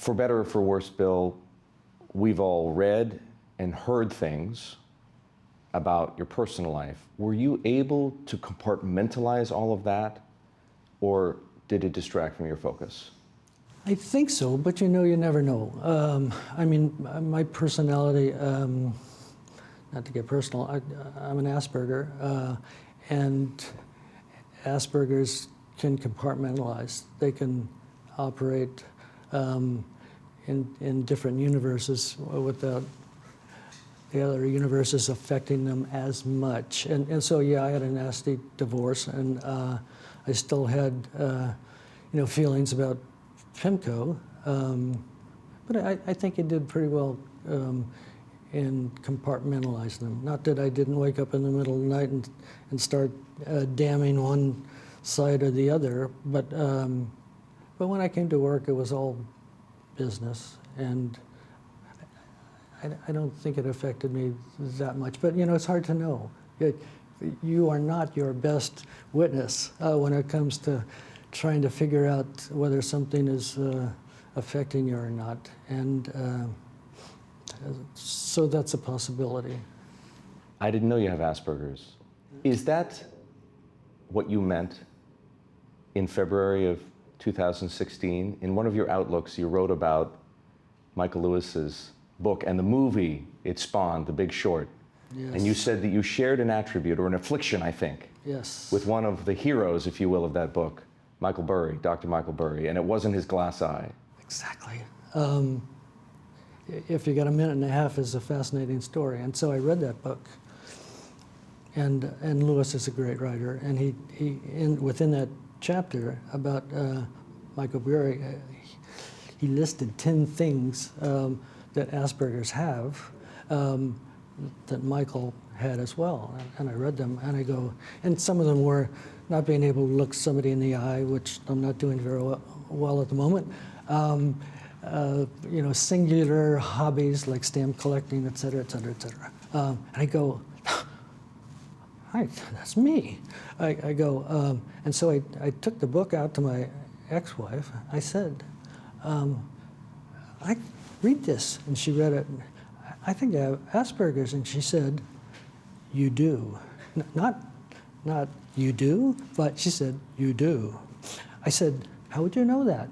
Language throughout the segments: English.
For better or for worse, Bill, we've all read and heard things about your personal life. Were you able to compartmentalize all of that, or did it distract from your focus? I think so, but you never know. I mean, my personality, not to get personal, I'm an Asperger, and Asperger's can compartmentalize. They can operate in different universes without the other universes affecting them as much. And so, yeah, I had a nasty divorce, and I still had, feelings about PIMCO, but I think it did pretty well in compartmentalizing them. Not that I didn't wake up in the middle of the night and start damning one side or the other, but when I came to work, it was all business, and I don't think it affected me that much. But it's hard to know. You are not your best witness when it comes to trying to figure out whether something is affecting you or not, and so that's a possibility. I didn't know you have Asperger's. Is that what you meant in February of 2016? In one of your outlooks, you wrote about Michael Lewis's book and the movie it spawned, The Big Short. Yes. And you said that you shared an attribute, or an affliction, I think, Yes. with one of the heroes, if you will, of that book, Michael Burry, Dr. Michael Burry, and it wasn't his glass eye. Exactly. If you got a minute and a half, is a fascinating story. And so I read that book. And Lewis is a great writer, and he within that chapter about Michael Burry, he listed 10 things that Asperger's have that Michael had as well. And I read them, and I go, and some of them were not being able to look somebody in the eye, which I'm not doing very well at the moment. Singular hobbies like stamp collecting, et cetera, et cetera, et cetera. And I go, hi, that's me. I go, and so I took the book out to my ex-wife. I said, I read this, and she read it. I think I have Asperger's, and she said, you do. Not you do, but she said, you do. I said, how would you know that?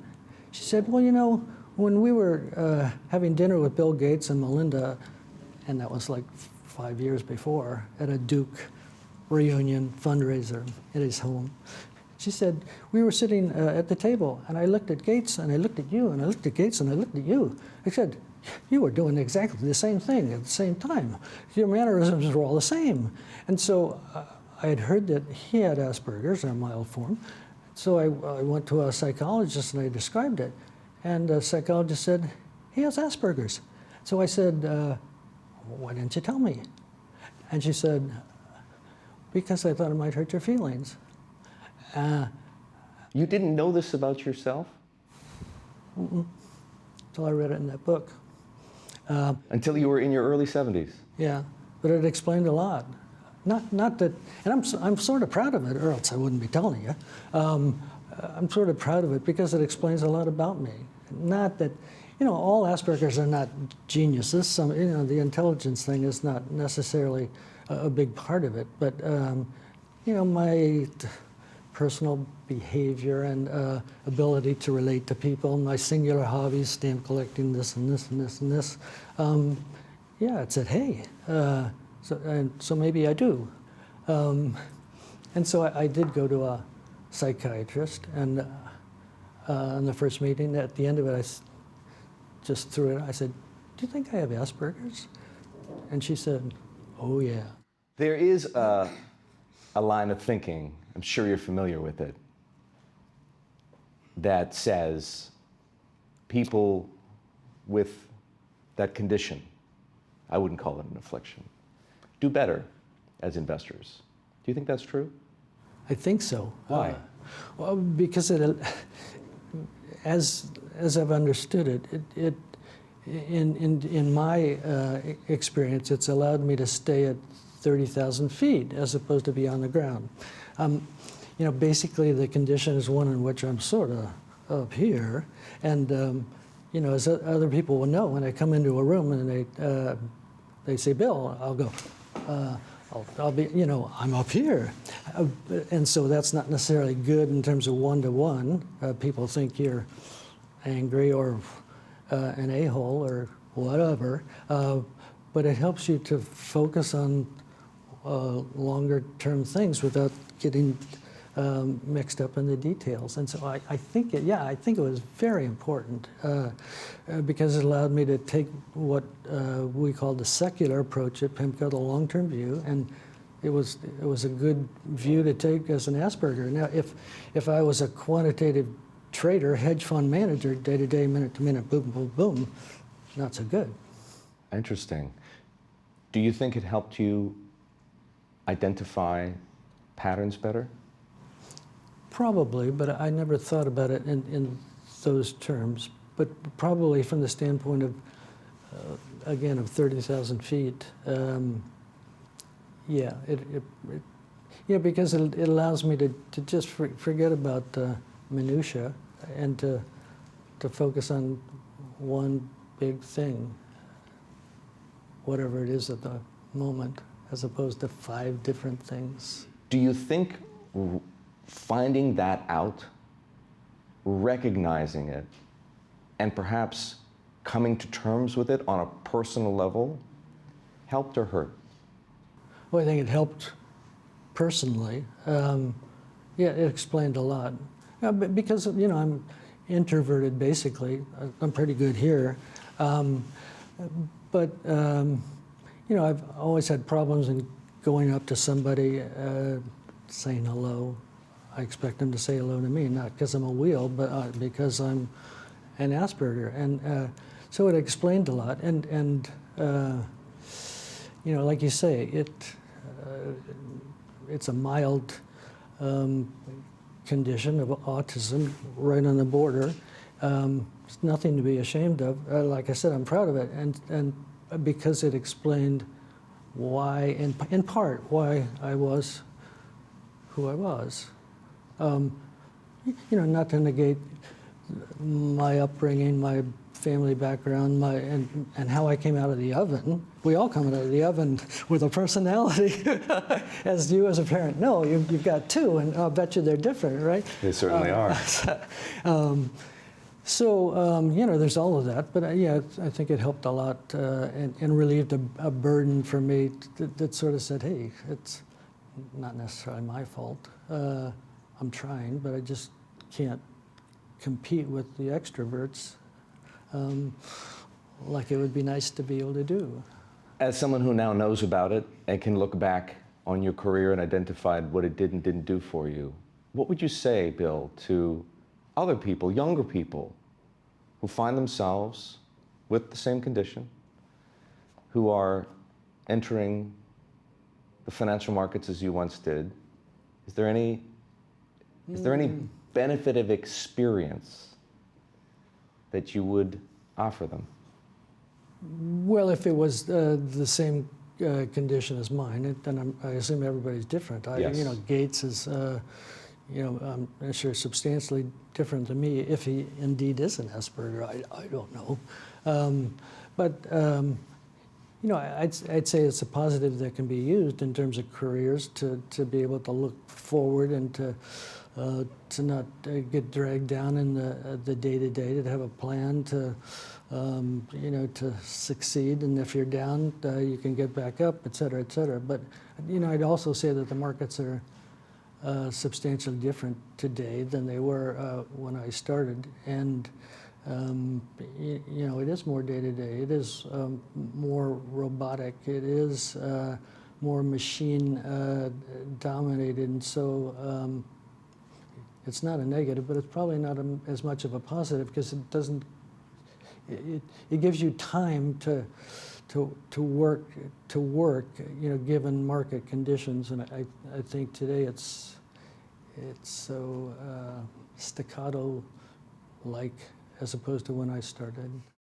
She said, well, when we were having dinner with Bill Gates and Melinda, and that was like 5 years before, at a Duke reunion fundraiser at his home, she said, we were sitting at the table, and I looked at Gates, and I looked at you, and I looked at Gates, and I looked at you. I said, you were doing exactly the same thing at the same time. Your mannerisms were all the same. And so I had heard that he had Asperger's, in a mild form. So I went to a psychologist, and I described it. And the psychologist said, he has Asperger's. So I said, why didn't you tell me? And she said, because I thought it might hurt your feelings. You didn't know this about yourself? Until I read it in that book. Until you were in your early 70s? Yeah, but it explained a lot. Not that, and I'm sort of proud of it, or else I wouldn't be telling you. I'm sort of proud of it because it explains a lot about me. Not that, all Asperger's are not geniuses. Some, the intelligence thing is not necessarily a big part of it, but, my personal behavior and ability to relate to people, my singular hobbies, stamp collecting, this and this and this and this. It said, hey, so maybe I do. And so I did go to a psychiatrist, and in the first meeting, at the end of it, I just threw it. I said, do you think I have Asperger's? And she said, oh, yeah. There is a line of thinking, I'm sure you're familiar with it, that says people with that condition, I wouldn't call it an affliction, do better as investors. Do you think that's true? I think so. Why? Well, because as I've understood it, in my experience, it's allowed me to stay at 30,000 feet as opposed to be on the ground. Basically the condition is one in which I'm sort of up here, and you know, as other people will know, when I come into a room and they say, Bill, I'll go, I'll be, you know, I'm up here. And so that's not necessarily good in terms of one-to-one. People think you're angry or an a-hole or whatever. But it helps you to focus on longer-term things without getting mixed up in the details. And so I think I think it was very important because it allowed me to take what we call the secular approach at PIMCO, the long-term view, and it was a good view to take as an Asperger. Now, if I was a quantitative trader, hedge fund manager, day to day, minute to minute, boom, boom, boom, not so good. Interesting. Do you think it helped you identify patterns better? Probably, but I never thought about it in those terms. But probably from the standpoint of, again, of 30,000 feet, yeah, because it allows me to just forget about minutia and to focus on one big thing, whatever it is at the moment, as opposed to 5 different things. Do you think finding that out, recognizing it, and perhaps coming to terms with it on a personal level helped or hurt? Well, I think it helped personally. Yeah, it explained a lot. Because, you know, I'm introverted basically. I'm pretty good here. But, you know, I've always had problems in going up to somebody, saying hello. I expect them to say hello to me, not because I'm a wheel, but because I'm an Asperger. And so it explained a lot. And you know, like you say, it's a mild condition of autism right on the border. It's nothing to be ashamed of. Like I said, I'm proud of it. And because it explained why, in part, why I was who I was. You know, not to negate my upbringing, my family background, and how I came out of the oven. We all come out of the oven with a personality, as you as a parent know. You've got 2, and I'll bet you they're different, right? They certainly are. So, you know, there's all of that, but yeah, I think it helped a lot and relieved a burden for me that sort of said, hey, it's not necessarily my fault. I'm trying, but I just can't compete with the extroverts like it would be nice to be able to do. As someone who now knows about it and can look back on your career and identified what it did and didn't do for you, what would you say, Bill, to other people, younger people, who find themselves with the same condition, who are entering the financial markets as you once did? Is there any benefit of experience that you would offer them? Well, if it was the same condition as mine, then I assume everybody's different. Yes. You know, Gates is, you know, I'm sure substantially different than me. If he indeed is an Asperger, I don't know. But you know, I'd say it's a positive that can be used in terms of careers to be able to look forward and to not get dragged down in the day-to-day, to have a plan to, you know, to succeed. And if you're down, you can get back up, et cetera, et cetera. But, you know, I'd also say that the markets are substantially different today than they were when I started. And, you know, it is more day-to-day. It is more robotic. It is more machine dominated. And so it's not a negative, but it's probably not as much of a positive because it doesn't, it gives you time to work, you know, given market conditions. And I think today it's so staccato-like as opposed to when I started.